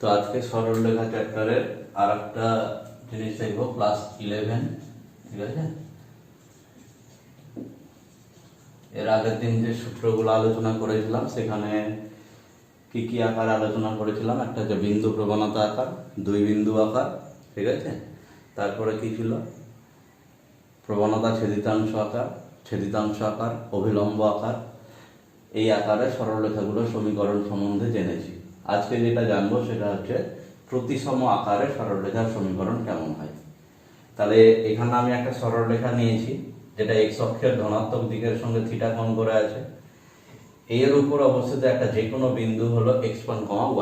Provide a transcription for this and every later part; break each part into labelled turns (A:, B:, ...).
A: তো আজকে সরলরেখা চ্যাপ্টারের আর একটা জিনিস দেখবো, ক্লাস 11। ঠিক আছে, এর আগের দিন যে সূত্রগুলো আলোচনা করেছিলাম সেখানে কি কি আকার আলোচনা করেছিলাম। একটা যে বিন্দু প্রবণতা আকার, দুই বিন্দু আকার, ঠিক আছে। তারপরে কি ছিল, প্রবণতা ছেদিতাংশ আকার, ছেদিতাংশ আকার, অভিলম্ব আকার। এই আকারে সরলরেখাগুলোর সমীকরণ সম্বন্ধে জেনেছি। আজকে যেটা জানবো সেটা হচ্ছে প্রতিসম আকারে সরলরেখার সমীকরণ কেমন হয়। তাহলে এখানে আমি একটা সরলরেখা নিয়েছি যেটা এক্স অক্ষের ধনাত্মক দিকের সঙ্গে থিটা কোণ করে আছে। এর উপর অবস্থিত একটা যে কোনো বিন্দু হলো x1,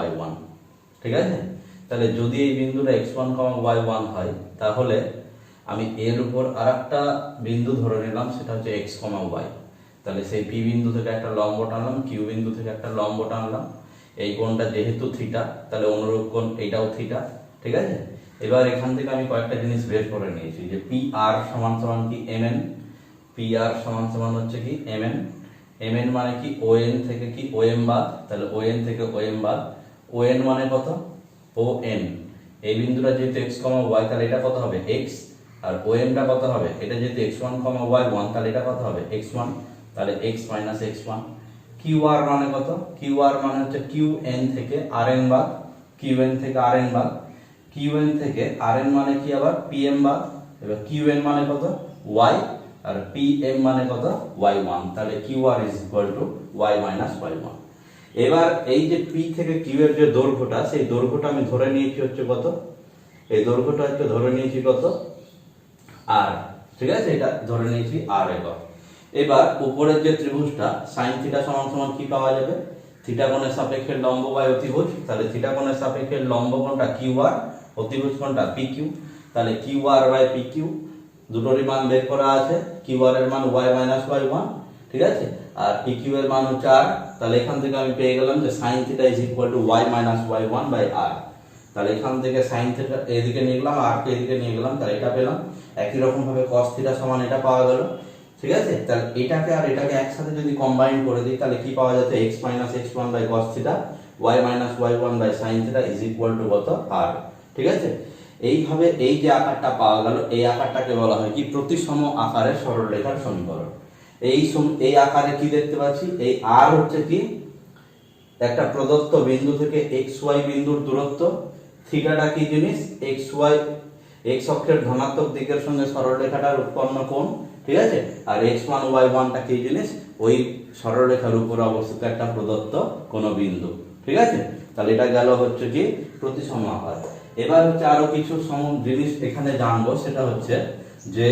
A: y1। ঠিক আছে, তাহলে যদি এই বিন্দুটা x1, y1 হয় তাহলে আমি এর উপর আর একটা বিন্দু ধরে নিলাম, সেটা হচ্ছে x, y। তাহলে সেই পি বিন্দু থেকে একটা লম্ব টানলাম, কিউ বিন্দু থেকে একটা লম্ব টানলাম। এই কোণটা যেহেতু থিটা, তাহলে অনুরূপ কোণ এইটাও থিটা। ঠিক আছে, এবার এখান থেকে আমি কয়েকটা জিনিস বের করে নিয়েছি যে পি আর সমান সমান কি mn, পি আর সমান সমান হচ্ছে কি mn। mn মানে কি ওএন থেকে কি ওএম বাদ, তাহলে ওএন থেকে ওএম বাদ। ওএন মানে কত, ওএন। এই বিন্দুটা যেহেতু x, y, তাহলে এটা কত হবে x, আর ওএমটা কত হবে, এটা যেহেতু x1, y1, তাহলে এটা কত হবে x1, তাহলে x মাইনাস x1। QR মানে কত, QR মানে হচ্ছে QN থেকে RN বাদ, QN থেকে RN বাদ, QN থেকে RN মানে কি আবার PM বাদ। এবার QN মানে কত y, আর PM মানে কত y1, তাহলে QR is equal to y minus y1। এবার এই যে P থেকে Q এর যে দৈর্ঘ্যটা, সেই দৈর্ঘ্যটা আমি ধরে নিয়েছি হচ্ছে কত, এই দৈর্ঘ্যটা হচ্ছে ধরে নিয়েছি কত r। ঠিক আছে, এটা ধরে নিয়েছি r একক। এবার উপরের যে ত্রিভুজটা sin থিটা সমান সমান কি পাওয়া যাবে, থিটা কোণের সাপেক্ষে লম্ব বাই অতিভুজ। তাহলে থিটা কোণের সাপেক্ষে লম্ব কোণটা QR, অতিভুজ কোণটা PQ। তাহলে QR বাই PQ দুটোরই মান বের করা আছে। QR এর মান y মাইনাস y1, ঠিক আছে, আর PQ এর মান হচ্ছে r। তাহলে এখান থেকে আমি পেয়ে গেলাম যে sin theta is equal to y minus y1 by r। তাহলে এখান থেকে sin থিটা এদিকে নিয়ে গেলাম, r কে এদিকে নিয়ে গেলাম, তাহলে এটা পেলাম। একই রকম ভাবে cos থিটা সমান এটা পাওয়া গেল। ঠিক আছে, তাহলে এটাকে আর এটাকে একসাথে যদি কম্বাইন করে দিই তাহলে কি পাওয়া যাচ্ছে, x minus x1 by cos theta, y minus y1 by sin theta is equal to কত r। ঠিক আছে, এইভাবে এই যে আকারটা পাওয়া গেল, এই আকারটাকে বলা হয় কি প্রতিসম আকারে সরলরেখার সমীকরণ। এই আকারে কি দেখতে পাচ্ছি, এই r হচ্ছে কি একটা প্রদত্ত বিন্দু থেকে xy বিন্দুর দূরত্ব। থিটাটা কি জিনিস, xy x অক্ষের ধনাত্মক দিকের সঙ্গে সরলরেখাটার উৎপন্ন কোণ। ঠিক আছে, আর x1, y1 টা কি জিনিস, ওই সরলরেখার উপর অবস্থিত একটা প্রদত্ত কোন বিন্দু। ঠিক আছে, তাহলে এটা গেল হচ্ছে কি প্রতিসম আকার। এবার হচ্ছে আরো কিছু জিনিস এখানে জানবো, সেটা হচ্ছে যে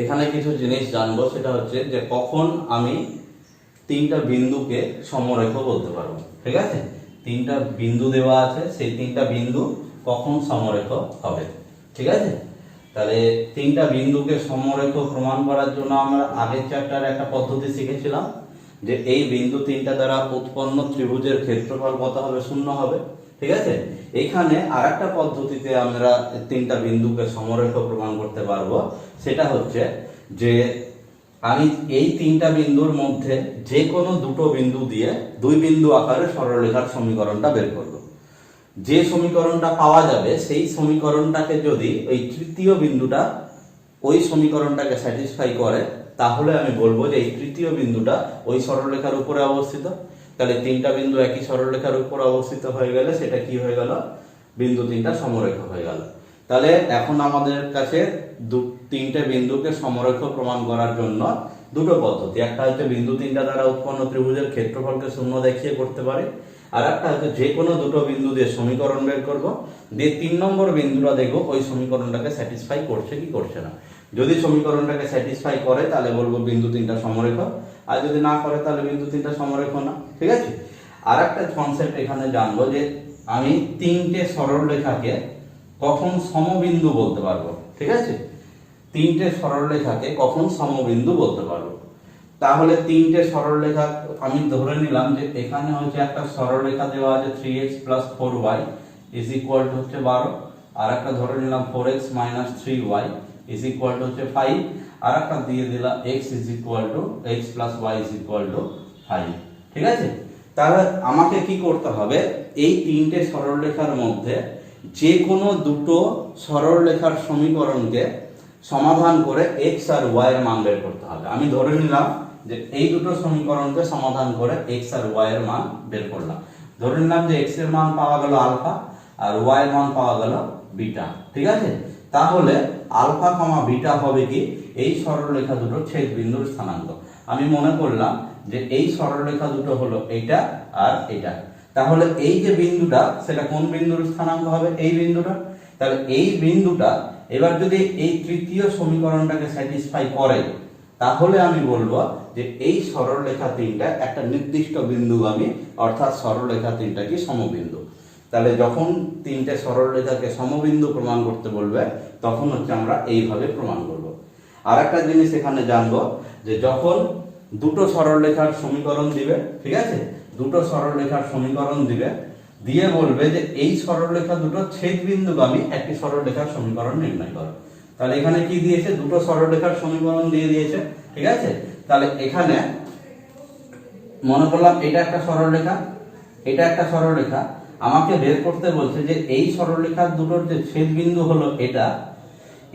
A: এখানে কিছু জিনিস জানবো, সেটা হচ্ছে যে কখন আমি তিনটা বিন্দুকে সমরেখ বলতে পারবো। ঠিক আছে, তিনটা বিন্দু দেওয়া আছে, সেই তিনটা বিন্দু কখন সমরেখ হবে। ঠিক আছে, তাহলে তিনটা বিন্দুকে সমরেখ প্রমাণ করার জন্য আমরা আগের চ্যাপ্টারে একটা পদ্ধতি শিখেছিলাম যে এই বিন্দু তিনটা দ্বারা উৎপন্ন ত্রিভুজের ক্ষেত্রফল কত হবে, 0 হবে। ঠিক আছে, এখানে আরেকটা পদ্ধতিতে আমরা তিনটা বিন্দুকে সমরেখ প্রমাণ করতে পারবো, সেটা হচ্ছে যে আমি এই তিনটা বিন্দুর মধ্যে যে কোনো দুটো বিন্দু দিয়ে দুই বিন্দু আকারে সরলরেখার সমীকরণটা বের করব। যে সমীকরণটা পাওয়া যাবে সেই সমীকরণটাকে যদি ওই তৃতীয় বিন্দুটা ওই সমীকরণটাকে স্যাটিসফাই করে, তাহলে আমি বলবো যে এই তৃতীয় বিন্দুটা ওই সরলরেখার উপরে অবস্থিত। তাহলে তিনটা বিন্দু একই সরলরেখার উপর অবস্থিত হয়ে গেলে সেটা কি হয়ে গেল, বিন্দু তিনটা সমরেখ হয়ে গেল। তাহলে এখন আমাদের কাছে তিনটে বিন্দুকে সমরেখ প্রমাণ করার জন্য দুটো পদ্ধতি, একটা হচ্ছে বিন্দু তিনটা দ্বারা উৎপন্ন ত্রিভুজের ক্ষেত্রফলকে 0 দেখিয়ে করতে পারি, আর একটা হচ্ছে যে কোনো দুটো বিন্দু দিয়ে সমীকরণ বের করব, দিয়ে 3 নম্বর বিন্দুটা দেখবো ওই সমীকরণটাকে স্যাটিসফাই করছে কি করছে না। যদি সমীকরণটাকে স্যাটিসফাই করে তাহলে বলবো বিন্দু তিনটা সমরেখ, আর যদি না করে তাহলে বিন্দু তিনটা সমরেখ না। ঠিক আছে, আর একটা কনসেপ্ট এখানে জানবো যে আমি তিনটে সরলরেখাকে কখন সমবিন্দু বলতে পারবো। ঠিক আছে, তিনটে সরলরেখাকে কখন সমবিন্দু বলতে পারবো। তাহলে তিনটে সরলরেখা আমি ধরে নিলাম যে এখানে হচ্ছে একটা সরলরেখা দেওয়া আছে 3x + 4y is equal two হচ্ছে 12। আর একটা ধরে নিলাম 4x minus 3y is equal two হচ্ছে 5, আর একটা দিয়ে দিলাম x is equal two x plus y is equal two 5। ঠিক আছে, তাহলে আমাকে কি করতে হবে, এই তিনটে সরলরেখার মধ্যে যে কোনো দুটো সরলরেখার সমীকরণকে সমাধান করে x আর y এর মান বের করতে হবে। আমি ধরে নিলাম যে এই দুটো সমীকরণকে সমাধান করে x আর y এর মান বের করলাম। ধরে নিলাম যে x এর মান পাওয়া গেল আলফা আর y এর মান পাওয়া গেল বিটা। ঠিক আছে, তাহলে আলফা কমা বিটা হবে কি, এই সরলরেখা দুটোর ছেদ বিন্দুর স্থানাঙ্ক। আমি মনে করলাম যে এই সরলরেখা দুটো হলো এইটা আর এটা, তাহলে এই যে বিন্দুটা সেটা কোন বিন্দুর স্থানাঙ্ক হবে, এই বিন্দুটা। তাহলে এই বিন্দুটা এবার যদি এই তৃতীয় সমীকরণটাকে স্যাটিসফাই করে, তাহলে আমি বলবো যে এই সরলরেখা তিনটা একটা নির্দিষ্ট বিন্দুগামী, অর্থাৎ সরলরেখা তিনটা কি সমবিন্দু। তাহলে যখন তিনটে সরলরেখাকে সমবিন্দু প্রমাণ করতে বলবে তখন হচ্ছে আমরা এইভাবে প্রমাণ করব। আর একটা জিনিস এখানে জানবো যে যখন দুটো সরলরেখার সমীকরণ দিবে, ঠিক আছে, দুটো সরলরেখার সমীকরণ দিবে, দিয়ে বলবে যে এই সরলরেখা দুটো ছেদ বিন্দুগামী একটি সরলরেখার সমীকরণ নির্ণয় করো। তাহলে এখানে কি দিয়েছে, দুটো সরলরেখার সমীকরণ দিয়ে দিয়েছে। ঠিক আছে, তাহলে এখানে মনে করলাম এটা একটা সরলরেখা, এটা একটা সরলরেখা, আমাকে বের করতে বলছে যে এই সরলরেখার দুটোর যে ছেদ বিন্দু হলো এটা,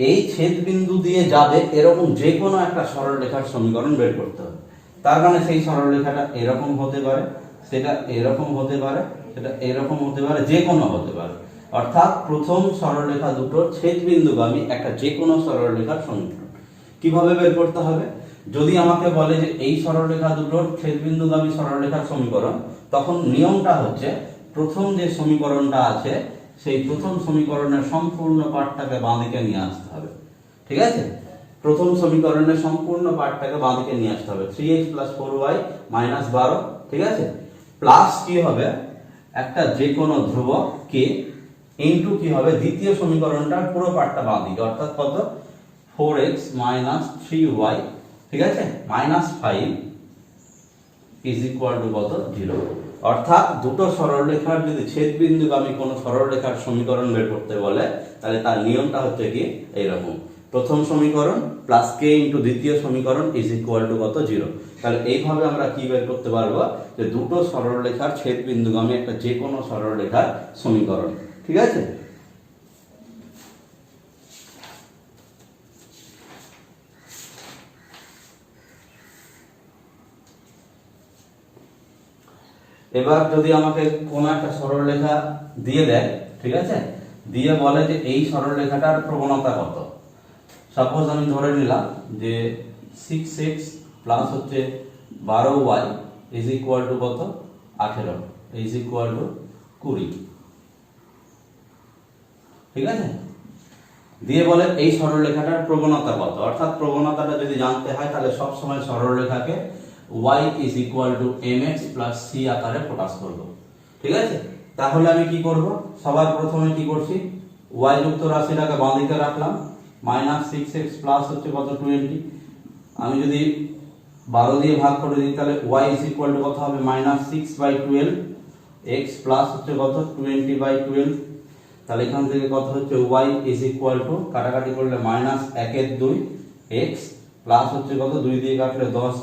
A: এই ছেদ বিন্দু দিয়ে যাবে এরকম যে কোনো একটা সরলরেখার সমীকরণ বের করতে হবে। তার মানে সেই সরলরেখাটা এরকম হতে পারে, সেটা এরকম হতে পারে, সেটা এরকম হতে পারে, যে কোনো হতে পারে। অর্থাৎ প্রথম সরলরেখা দুটোর ছেদ বিন্দুগামী একটা যে কোনো সরলরেখার সমীকরণ কিভাবে বের করতে হবে, যদি আমাকে বলে যে এই সরলরেখা দুটোর ছেদ বিন্দুগামী সরলরেখার সমীকরণ, তখন নিয়মটা হচ্ছে প্রথম যে সমীকরণটা আছে সেই প্রথম সমীকরণের সম্পূর্ণ পার্টটাকে বাঁ দিকে নিয়ে আসতে হবে। ঠিক আছে, প্রথম সমীকরণের সম্পূর্ণ পার্টটাকে বাঁ দিকে নিয়ে আসতে হবে, 3x + 4y - 12। ঠিক আছে, প্লাস কি হবে, একটা যে কোনো ধ্রুবক k ইনটু কি হবে, দ্বিতীয় সমীকরণটার পুরো পার্টটা বাঁ দিকে, অর্থাৎ কত, 4x - 3y, ঠিক আছে, -5 ইজ ইকুয়াল টু কত, 0। অর্থাৎ দুটো সরলরেখার যদি ছেদ বিন্দুগামী কোনো সরলরেখার সমীকরণ বের করতে বলে, তাহলে তার নিয়মটা হচ্ছে কি এইরকম, প্রথম সমীকরণ প্লাস k ইনটু দ্বিতীয় সমীকরণ ইজ ইকুয়াল টু কত, 0। তাহলে এইভাবে আমরা কি বের করতে পারবো, যে দুটো সরলরেখার ছেদ বিন্দুগামী একটা যে কোনো সরলরেখার সমীকরণ। ঠিক আছে, এবার যদি আমাকে কোন একটা সরলরেখা দিয়ে দেয়, ঠিক আছে, দিয়ে বলে যে এই সরলরেখাটার প্রবণতা কত, সাপোজ আমি ধরে নিলাম যে 6x প্লাস হচ্ছে 12y ইজ ইকুয়াল টু কত, 18 ইজ ইকুয়াল টু 20। ঠিক আছে, দিয়ে বলে এই সরলরেখাটার প্রবণতা কত, অর্থাৎ প্রবণতাটা যদি জানতে হয় তাহলে সব সময় সরলরেখাকে y is equal two mx plus c আকারে প্রকাশ করব। ঠিক আছে, তাহলে আমি কি করব, সবার প্রথমে কি করছি, y যুক্ত রাশিটাকে বাঁ দিকে রাখলাম, -6x প্লাস হচ্ছে কত, 20। আমি যদি 12 দিয়ে ভাগ করে দিই তাহলে y ইজ ইকুয়াল টু কত হবে, -6/12, x প্লাস হচ্ছে কত, 20/12। তাহলে এখান থেকে কত হচ্ছে, y ইজ ইকুয়াল টু কাটাকাটি করলে -1/2, x প্লাস হচ্ছে কত, 2 দিয়ে কাটলে 10,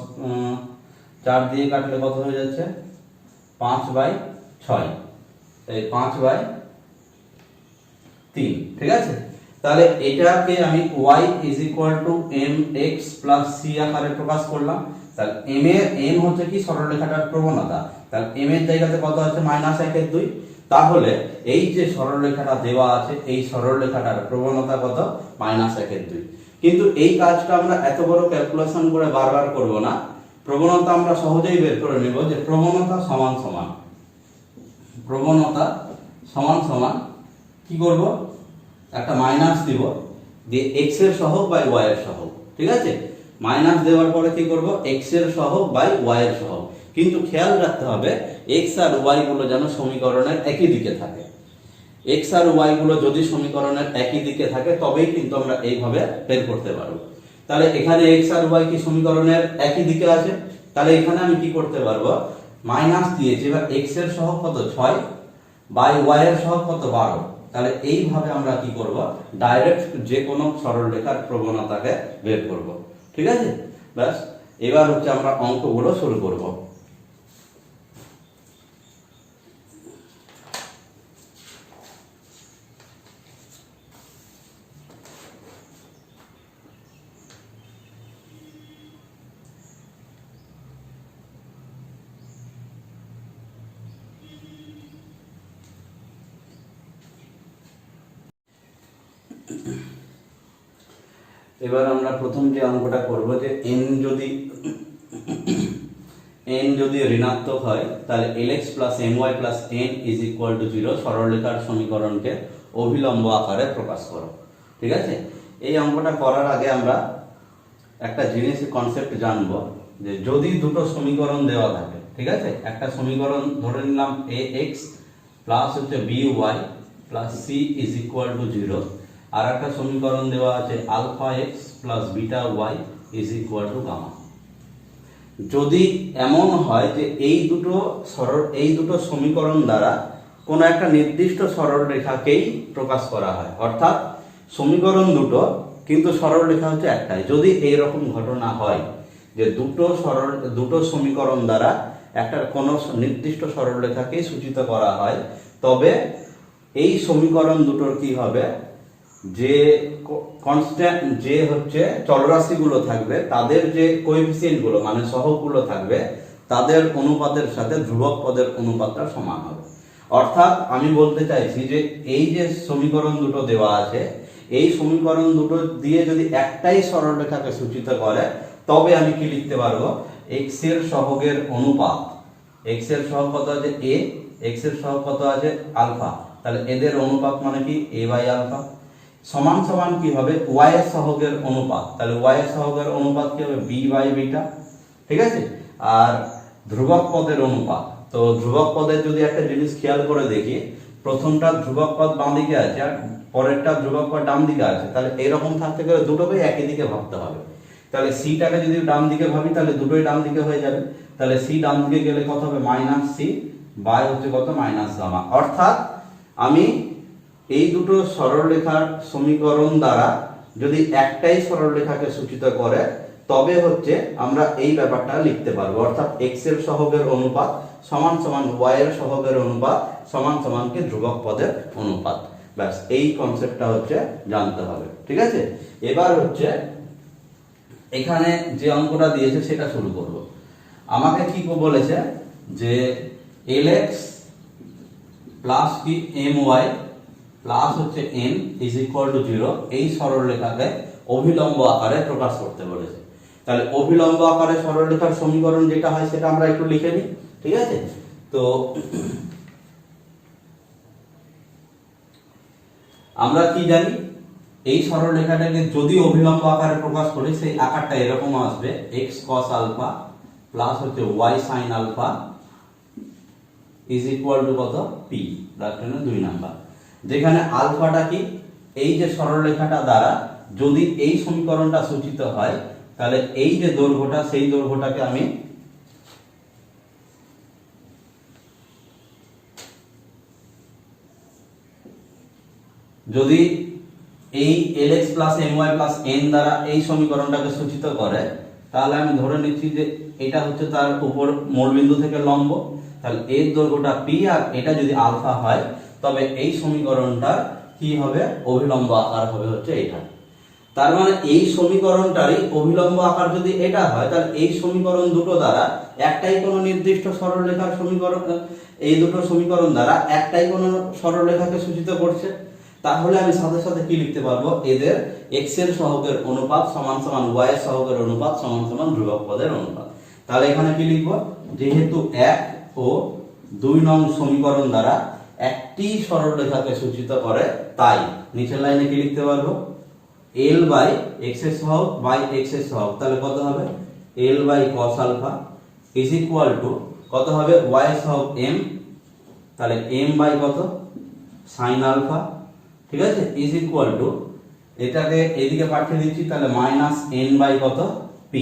A: 4 দিয়ে কাটলে কত হয়ে যাচ্ছে, 5/6, এই 5/3। ঠিক আছে, তাহলে এটাকে আমি y is equal two mx plus c আকারে প্রকাশ করলাম। তাহলে m হচ্ছে কি, সরলরেখাটার প্রবণতা, তাহলে m এর জায়গাতে কত আছে, -1/2। তাহলে এই যে সরলরেখাটা দেওয়া আছে এই সরলরেখাটার প্রবণতা কত, -1/2। কিন্তু এই কাজটা আমরা এত বড় ক্যালকুলেশন করে বারবার করব না, প্রবণতা আমরা সহজেই বের করে নেব যে প্রবণতা সমান সমান, প্রবণতা সমান সমান কি করব, একটা মাইনাস দিব, দিয়ে x এর সহগ বাই y এর সহগ। ঠিক আছে, মাইনাস দেওয়ার পরে কি করব, x এর সহগ বাই y এর সহগ। কিন্তু খেয়াল রাখতে হবে x আর y গুলো যেন সমীকরণের একই দিকে থাকে। x আর y গুলো যদি সমীকরণের একই দিকে থাকে তবেই কিন্তু আমরা এইভাবে বের করতে পারবো। তাহলে এখানে x আর y কি সমীকরণের একই দিকে আছে, তাহলে এখানে আমি কি করতে পারবো, মাইনাস দিয়েছি, এবার x এর সহগ কত, 6 বাই y এর সহগ কত, 12। তাহলে এইভাবে আমরা কি করব, ডাইরেক্ট যে কোনো সরলরেখার প্রবণতাকে বের করব। ঠিক আছে, ব্যাস এবার হচ্ছে আমরা অঙ্কগুলো শুরু করব। এবার আমরা প্রথম যে অঙ্কটা করব যে n যদি ঋণাত্মক হয় তাহলে lx plus my plus n is equal to 0 সরলরেখার সমীকরণকে অভিলম্ব আকারে প্রকাশ করো। ঠিক আছে, এই অঙ্কটা করার আগে আমরা একটা জিনিস কনসেপ্ট জানবো যে যদি দুটো সমীকরণ দেওয়া থাকে, ঠিক আছে, একটা সমীকরণ ধরে নিলাম ax প্লাস হচ্ছে by plus c is equal to 0, আর একটা সমীকরণ দেওয়া আছে alpha x plus beta y is equal to gamma. যদি এমন হয় যে এই দুটো সমীকরণ দ্বারা কোনো একটা নির্দিষ্ট সরলরেখাকেই প্রকাশ করা হয়, অর্থাৎ সমীকরণ দুটো কিন্তু সরলরেখা হচ্ছে একটাই, যদি এই রকম ঘটনা হয় যে দুটো সমীকরণ দ্বারা একটা কোনো নির্দিষ্ট সরলরেখাকেই সূচিত করা হয়, তবে এই সমীকরণ দুটোর কি হবে, যে কনস্ট্যান্ট যে হচ্ছে চলরাশিগুলো থাকবে তাদের যে কোএফিসিয়েন্ট গুলো মানে সহগগুলো থাকবে তাদের অনুপাতের সাথে ধ্রুবক পদের অনুপাতটা সমান হবে। অর্থাৎ আমি বলতে চাইছি যে এই যে সমীকরণ দুটো দেওয়া আছে, এই সমীকরণ দুটো দিয়ে যদি একটাই সরলরেখাকে সূচিত করে তবে আমি কি লিখতে পারবো, x এর সহগের অনুপাত, x এর সহগ কত আছে a, x এর সহগ কত আছে আলফা, তাহলে এদের অনুপাত মানে কি a বাই আলফা সমান সমান কি হবে y এর সহগের অনুপাত, তাহলে y এর সহগের অনুপাত কি হবে b বাই বিটা। ঠিক আছে, আর ধ্রুবক পদের অনুপাত, তো ধ্রুবক পদের যদি একটা জিনিস খেয়াল করে দেখি, প্রথমটা ধ্রুবক পদ বাম দিকে আছে আর পরেরটা ধ্রুবক পদ ডান দিকে আছে, তাহলে এরকম থাকতে গেলে দুটোকেই একই দিকে ভাবতে হবে। তাহলে c টাকে যদি ডান দিকে ভাবি তাহলে দুটোই ডান দিকে হয়ে যাবে, তাহলে c ডান দিকে গেলে কত হবে মাইনাস c বাই হচ্ছে কত মাইনাস গামা। অর্থাৎ আমি এই দুটো সরলরেখার সমীকরণ দ্বারা যদি একটাই সরলরেখাকে সূচিত করে তবে হচ্ছে আমরা এই ব্যাপারটা লিখতে পারবো, অর্থাৎ x এর সহগের অনুপাত সমান সমান y এর সহগের অনুপাত সমান সমান কি ধ্রুবক পদের অনুপাত। ব্যাস এই কনসেপ্টটা হচ্ছে জানতে হবে। ঠিক আছে, এবার হচ্ছে এখানে যে অঙ্কটা দিয়েছে সেটা শুরু করব। আমাকে কি বলেছে যে lx প্লাস কি my প্লাস হচ্ছে n ইজ ইকুয়াল টু 0 এই সরলরেখাকে অভিলম্ব আকারে প্রকাশ করতে বলেছে। তাহলে অভিলম্ব আকারে সরলরেখার সমীকরণ যেটা হয় সেটা আমরা একটু লিখে নিই। ঠিক আছে, তো আমরা কি জানি, এই সরলরেখাটাকে যদি অভিলম্ব আকারে প্রকাশ করি সেই আকারটা এরকম আসবে x cos আলফা প্লাস হচ্ছে y sin alpha is equal to কত p, ব্র্যাকেটে 2 নাম্বার, যেখানে আলফাটা কি এই যে সরলরেখাটা দ্বারা যদি এই সমীকরণটা সূচিত হয় তাহলে এই যে দৈর্ঘ্যটা সেই দৈর্ঘ্যটাকে আমি যদি এই lx plus my plus n দ্বারা এই সমীকরণটাকে সূচিত করে তাহলে আমি ধরে নিচ্ছি যে এটা হচ্ছে তার উপর মূলবিন্দু থেকে লম্ব, তাহলে এর দৈর্ঘ্যটা p আর এটা যদি আলফা হয় তবে এই সমীকরণটা কি হবে অভিলম্ব আকার হবে হচ্ছে এটা। তার মানে এই সমীকরণটারই অভিলম্ব আকার যদি এটা হয় তাহলে এই সমীকরণ দুটো দ্বারা একটাই কোনো নির্দিষ্ট সরলরেখার সমীকরণ, এই দুটো সমীকরণ দ্বারা একটাই কোনো সরলরেখাকে সূচিত করছে, তাহলে আমি সাথে সাথে কি লিখতে পারবো এদের x এর সহগের অনুপাত সমান সমান y এর সহগের অনুপাত সমান সমান ধ্রুবক পদের অনুপাত। তাহলে এখানে কি লিখবো, যেহেতু 1 ও 2 নং সমীকরণ দ্বারা একটি সরলরেখাকে সূচিত করে তাই নিচের লাইনে কি লিখতে পারবো l বাই x এর সহগ বাই x এর সহগ, তাহলে কত হবে l by cos alpha is equal to কত হবে y এর সহগ m, তাহলে m বাই কত sin আলফা। ঠিক আছে, ইজ ইকুয়াল টু এটাকে এদিকে পাঠিয়ে দিচ্ছি তাহলে মাইনাস n বাই কত p।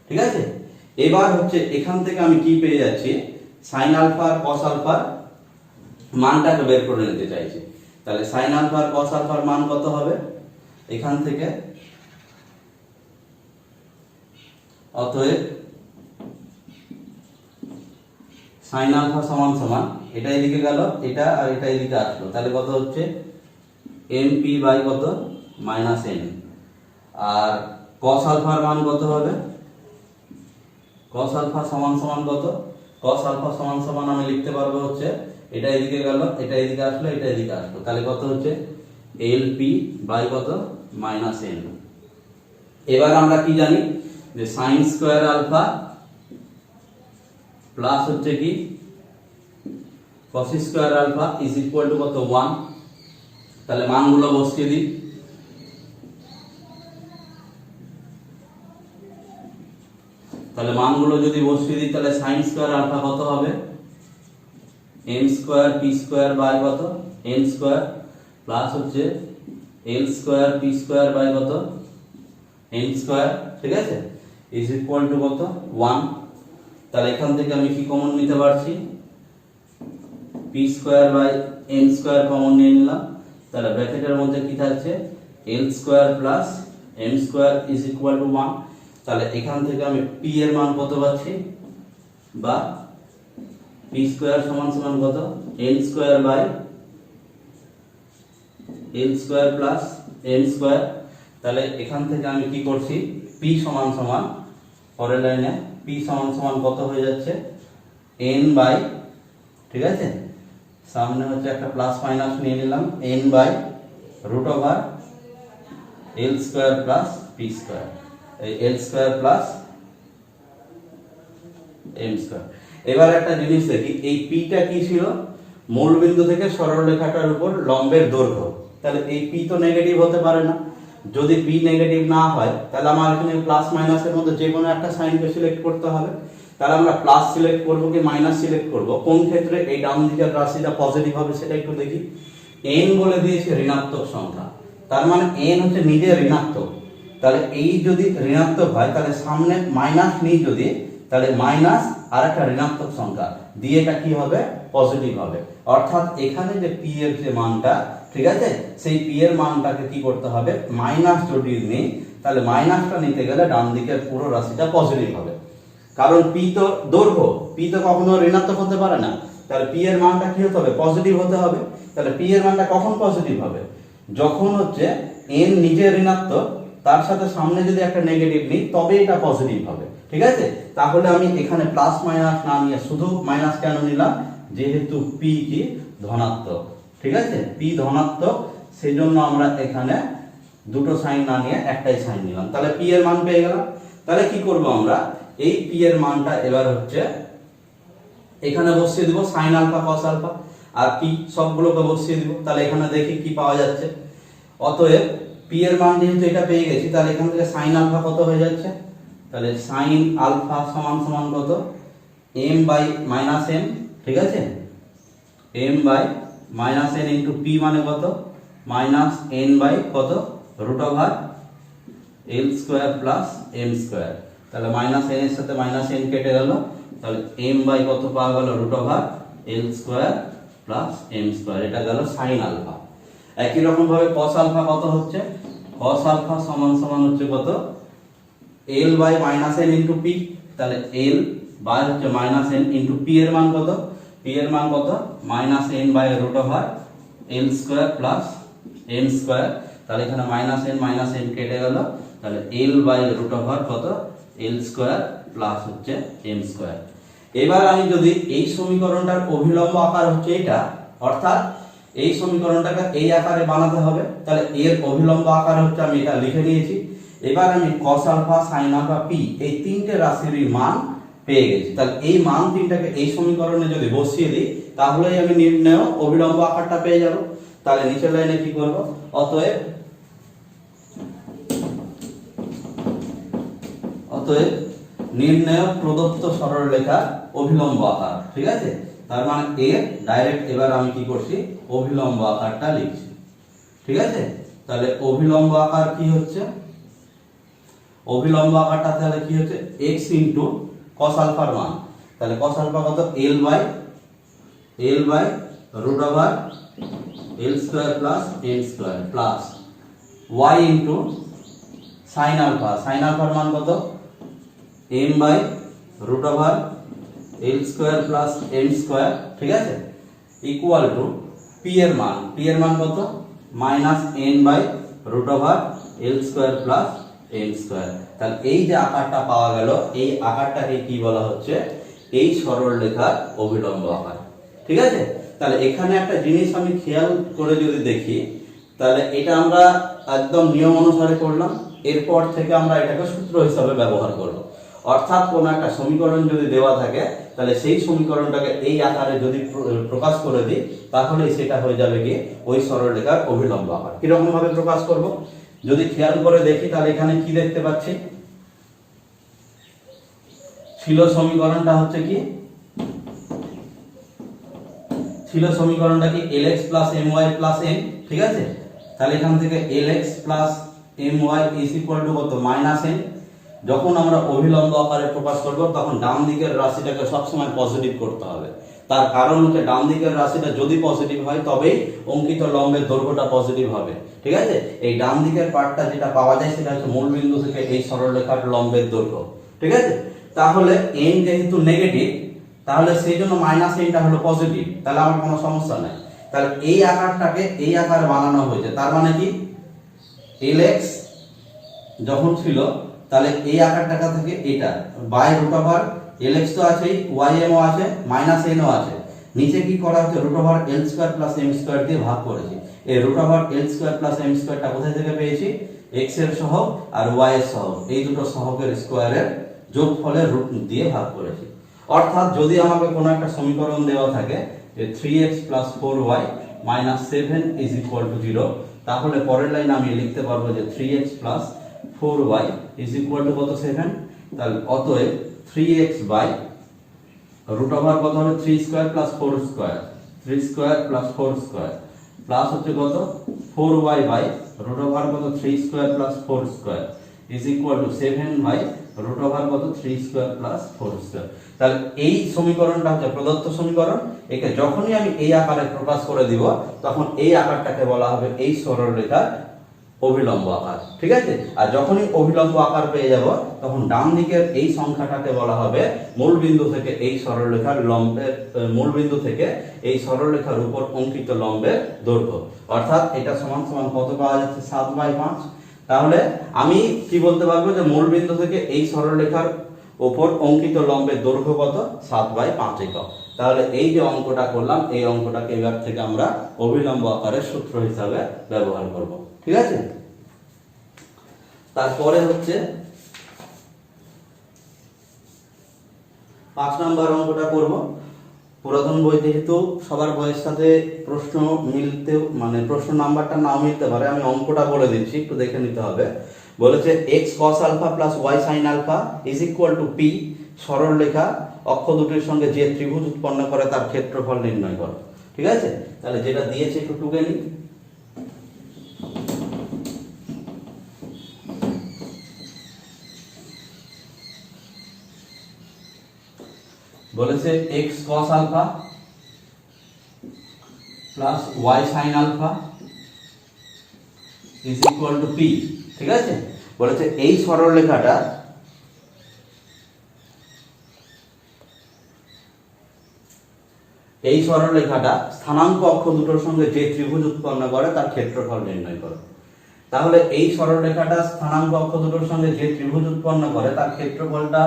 A: ঠিক আছে, এবার হচ্ছে এখান থেকে আমি কি পেয়ে যাচ্ছি sin আলফা আর cos আলফার মানটাকে বের করে নিতে চাইছি, তাহলে সাইন আলফা আর কস আলফার মান কত হবে এখান থেকে? অতএব সাইন আলফা সমান সমান এটা এদিকে গেল, এটা আর এটা এদিকে আসলো, তাহলে কত হচ্ছে এমপি বাই কত মাইনাস এন। আর কস আলফার মান কত হবে? কস আলফা সমান সমান কত? কস আলফা সমান সমান আমি লিখতে পারবো হচ্ছে এটা এদিকে গেল, এটা এদিকে আসলো, এটা এদিকে আসলো, তাহলে কত হচ্ছে এলপি বাই কত মাইনাস এন। এবার আমরা কি জানি যে সাইন স্কোয়ার আলফা প্লাস হচ্ছে কি cos square alpha is equal to কত 1। তাহলে মানগুলো বসিয়ে দিই। তাহলে মানগুলো যদি বসিয়ে দিই তাহলে সাইন স্কোয়ার আলফা কত হবে n square p square by কত এন স্কোয়ার প্লাস হচ্ছে l square p square by কত এন স্কোয়ার, ঠিক আছে, ইজ ইকুয়াল টু কত 1। তাহলে এখান থেকে আমি কি কমন নিতে পারছি? P square by n square common নিয়ে নিলাম। তাহলে ব্র্যাকেটের মধ্যে কি থাকছে l square plus n square is equal to 1। তাহলে এখান থেকে আমি পি এর মান কত পাচ্ছি, বা পি স্কোয়ার সমান সমান কত n square by l square plus n square. তাহলে এখান থেকে আমি কি করছি পি সমান সমান পরের লাইনে পি সমান সমান কত হয়ে যাচ্ছে এন বাই, ঠিক আছে, সামনে হচ্ছে একটা প্লাস মাইনাস নিয়ে নিলাম, n by root over l square plus p square, l square plus m square. এবার একটা জিনিস দেখি, এই পিটা কি ছিল মূল বিন্দু থেকে সরলরেখাটার উপর লম্বের দৈর্ঘ্য। তাহলে এই পি তো নেগেটিভ হতে পারে না। যদি পি নেগেটিভ না হয় তাহলে আমার এখানে প্লাস মাইনাসের মধ্যে যে কোনো একটা সাইনকে সিলেক্ট করতে হবে। তাহলে আমরা প্লাস সিলেক্ট করব কি মাইনাস সিলেক্ট করব? কোন ক্ষেত্রে এই ডান দিকের রাশিটা পজিটিভ হবে সেটা একটু দেখি। এন বলে দিয়েছে ঋণাত্মক সংখ্যা, তার মানে এন হচ্ছে নিজে ঋণাত্মক। তাহলে এই যদি ঋণাত্মক হয় তাহলে সামনে মাইনাস নিই যদি, তাহলে মাইনাস আর একটা ঋণাত্মক সংখ্যা দিয়ে এটা কি হবে পজিটিভ হবে। অর্থাৎ এখানে যে পি এর যে মানটা, ঠিক আছে, সেই পি এর মানটাকে কি করতে হবে মাইনাস যদি নিই তাহলে মাইনাসটা নিতে গেলে ডান দিকের পুরো রাশিটা পজিটিভ হবে। কারণ পি তো দৈর্ঘ্য, পি তো কখনো ঋণাত্মক হতে পারে না। তাহলে পি এর মানটা কি হতে হবে পজিটিভ হতে হবে। তাহলে পি এর মানটা কখন পজিটিভ হবে? যখন হচ্ছে এন নিজে ঋণাত্মক, তার সাথে সামনে যদি একটা নেগেটিভ নিই তবে এটা পজিটিভ হবে, ঠিক আছে। তাহলে আমি এখানে প্লাস মাইনাস না নিয়ে শুধু মাইনাস কেন নিলাম? যেহেতু পি কি ধনাত্মক, ঠিক আছে, পি ধনাত্মক, সেই জন্য আমরা এখানে দুটো সাইন না নিয়ে একটাই সাইন নিলাম। তাহলে পি এর মান পেয়ে গেলাম। তাহলে কি করব আমরা এই পি এর মানটা এবার হচ্ছে এখানে বসিয়ে দিব সাইন আলফা কস আলফা, আর পি সবগুলোকে বসিয়ে দিব। তাহলে এখানে দেখি কি পাওয়া যাচ্ছে। অতএব পি এর মান যেহেতু এটা পেয়ে গেছি তাহলে এখান থেকে সাইন আলফা কত হয়ে যাচ্ছে? তাহলে সাইন আলফা সমান সমান কত এম বাই মাইনাস এন, ঠিক আছে, m by minus n into p মানে কত মাইনাস এন বাই কত root over l square plus m square. তাহলে মাইনাস এন এর সাথে মাইনাস এন কেটে গেল, তাহলে এম বাই কত পাওয়া গেল root over l square plus m square, এটা গেল সাইন আলফা। একই রকম ভাবে কস আলফা কত হচ্ছে? কস আলফা সমান সমান হচ্ছে কত l by minus n into p. তাহলে এল বাই হচ্ছে মাইনাস এন ইন্টু পি এর মান কত? পি এর মান কত minus n by root over l square plus m square. তাহলে এখানে মাইনাস এন কেটে গেল, তাহলে এল বাই রুট ওভার কত এল স্কোয়ার প্লাস হচ্ছে এম স্কোয়ার। এবার আমি যদি এই সমীকরণটার অভিলম্ব আকার হচ্ছে এটা, অর্থাৎ এই সমীকরণটাকে এই আকারে বানাতে হবে, তাহলে এর অভিলম্ব আকার হচ্ছে আমি এটা লিখে নিয়েছি। এবার আমি cos alpha sin alpha p এই তিনটে রাশির মান পেয়ে গেছি। তাহলে এই মান তিনটাকে এই সমীকরণে যদি বসিয়ে দিই তাহলেই আমি নির্ণয় অভিলম্ব আকারটা পেয়ে যাব। তাহলে নিচের লাইনে কি করব? অতএব নির্ণয় প্রদত্ত সরলরেখার অভিলম্ব আকার, ঠিক আছে। তার মানে এর ডাইরেক্ট এবার আমি কি করছি অভিলম্ব আকারটা লিখছি, ঠিক আছে। তাহলে অভিলম্ব আকার কি হচ্ছে? অভিলম্ব আকারটা তাহলে কি হচ্ছে x ইনটু cos আলফার মান। তাহলে cos আলফা কত l by root over l square plus n square plus y into sine alpha, sine আলফার মান কত m by root over l square plus m square, ঠিক আছে, ইকুয়াল টু পি এর মান কত minus n by root over l square plus m square. তাহলে এই যে আকারটা পাওয়া গেল, এই আকারটাকে কি বলা হচ্ছে, এই সরল রেখার অভিলম্ব আকার, ঠিক আছে। তাহলে এখানে একটা জিনিস আমি খেয়াল করে যদি দেখি, তাহলে এটা আমরা একদম নিয়ম অনুসারে করলাম, এরপর থেকে আমরা এটাকে সূত্র হিসাবে ব্যবহার করব। অর্থাৎ কোন একটা সমীকরণ যদি দেওয়া থাকে, তাহলে সেই সমীকরণটাকে এই আকারে যদি প্রকাশ করে দিই, তাহলে সেটা হয়ে যাবে কি ওই সরলরেখার অভিলম্ব আকার। কিরকম ভাবে প্রকাশ করব যদি খেয়াল করে দেখি, তাহলে এখানে কি দেখতে পাচ্ছি, ছিল সমীকরণটা হচ্ছে কি, ছিল সমীকরণটা কি lx plus my plus n, ঠিক আছে। তাহলে এখান থেকে lx plus my is equal to কত মাইনাস n। যখন আমরা অভিলম্ব আকারে প্রকাশ করব, তখন ডান দিকের রাশিটাকে সবসময় পজিটিভ করতে হবে। তার কারণ হচ্ছে ডান দিকের রাশিটা যদি পজিটিভ হয়, তবেই অঙ্কিত লম্বের দৈর্ঘ্যটা পজিটিভ হবে, ঠিক আছে। এই ডান দিকের পার্টটা যেটা পাওয়া যায়, সেটা হচ্ছে মূল বিন্দু থেকে এই সরলরেখার লম্বের দৈর্ঘ্য, ঠিক আছে। তাহলে n যেহেতু নেগেটিভ, তাহলে সেই জন্য মাইনাস এনটা হলো পজিটিভ, তাহলে আমার কোনো সমস্যা নাই। তাহলে এই আকারটাকে এই আকারে বানানো হয়েছে, তার মানে কি lx যখন ছিল, তাহলে এই আকারটাকা থেকে এটা বাই রুট ওভার lx তো আছেই, ym ও আছে, মাইনাস n ও আছে, নিচে কি করা হচ্ছে root over l square plus m square দিয়ে ভাগ করেছি। এই root over l square plus m স্কয়ারটা কোথায় থেকে পেয়েছি, x এর সহগ আর y এর সহগ, এই দুটো সহগের স্কয়ারের যোগফলের রুট দিয়ে ভাগ করেছি। অর্থাৎ যদি আমাকে কোনো একটা সমীকরণ দেওয়া থাকে যে 3x 4y 7 is equal to 0, তাহলে পরের লাইন আমি লিখতে পারবো যে 3x 4y is equal to কত 7। তাহলে অতএব 3x বাই রুট ওভার কত হবে 3 square plus 4 square, 3 square plus 4 square plus হচ্ছে কত 4y বাই রুট ওভার কত 3 square plus 4 square is equal to 7 by root over কত 3 স্কয়ার প্লাস 4 স্কয়ার। তাহলে এই সমীকরণটা হচ্ছে প্রদত্ত সমীকরণ। একে যখনই আমি এই আকারে প্রকাশ করে দিব, তখন এই আকারটাকে বলা হবে এই সরলরেখার অভিলম্ব আকার, ঠিক আছে। আর যখনই অভিলম্ব আকার পেয়ে যাব, তখন ডান দিকের এই সংখ্যাটাকে বলা হবে মূল বিন্দু থেকে এই সরলরেখার লম্বের, মূল বিন্দু থেকে এই সরলরেখার উপর অঙ্কিত লম্বের দৈর্ঘ্য। অর্থাৎ এটা সমান সমান কত পাওয়া যাচ্ছে 7/5। তাহলে আমি কি বলতে পারবো যে মূল বিন্দু থেকে এই সরলরেখার উপর অঙ্কিত লম্বের দৈর্ঘ্য কত 7/5 একক। তাহলে এই যে অঙ্কটা করলাম, এই অঙ্কটাকে এবার থেকে আমরা অভিলম্ব আকারের সূত্র হিসাবে ব্যবহার করব, ঠিক আছে। তারপরে হচ্ছে 5 নম্বর অঙ্কটা করব। পুরাতন বই যেহেতু সবার বইয়ের সাথে প্রশ্ন মিলতে, মানে প্রশ্ন নাম্বারটা নাও মিলতে পারে, আমি অঙ্কটা বলে দিচ্ছি, একটু দেখে নিতে হবে। বলেছে x cos alpha plus y sin alpha is equal to p, সরল রেখা অক্ষ দুটির সঙ্গে যে ত্রিভুজ উৎপন্ন করে তার ক্ষেত্রফল নির্ণয় করো, ঠিক আছে। তাহলে যেটা দিয়েছে একটু টুকে নিই। বলেছে x cos alpha plus y sin alpha is equal to p, ঠিক আছে। বলেছে এই সরলরেখাটা স্থানাঙ্ক অক্ষ দুটোর সঙ্গে যে ত্রিভুজ উৎপন্ন করে তার ক্ষেত্রফল নির্ণয় করো। তাহলে এই সরলরেখাটা স্থানাঙ্ক অক্ষ দুটোর সঙ্গে যে ত্রিভুজ উৎপন্ন করে তার ক্ষেত্রফলটা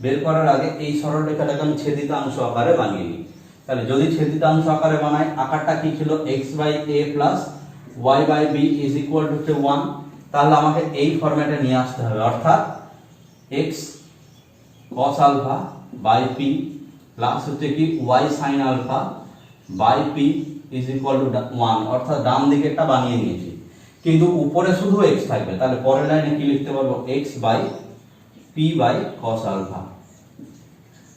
A: বের করার আগে এই সরলরেখাটাকে আমি ছেদিতাংশ আকারে বানিয়ে নিই। তাহলে যদি ছেদিতাংশ আকারে বানাই, আকারটা কি ছিল x/a plus y/b is equal to 1। তাহলে আমাকে এই ফরম্যাটে নিয়ে আসতে হবে, অর্থাৎ x cos alpha by p plus হচ্ছে কি y sin alpha by p is equal to 1, অর্থাৎ ডান দিকেরটা বানিয়ে নিয়েছি, কিন্তু উপরে শুধু x থাকবে। তাহলে পরের লাইনে কি লিখতে পারবো x by p by cos alpha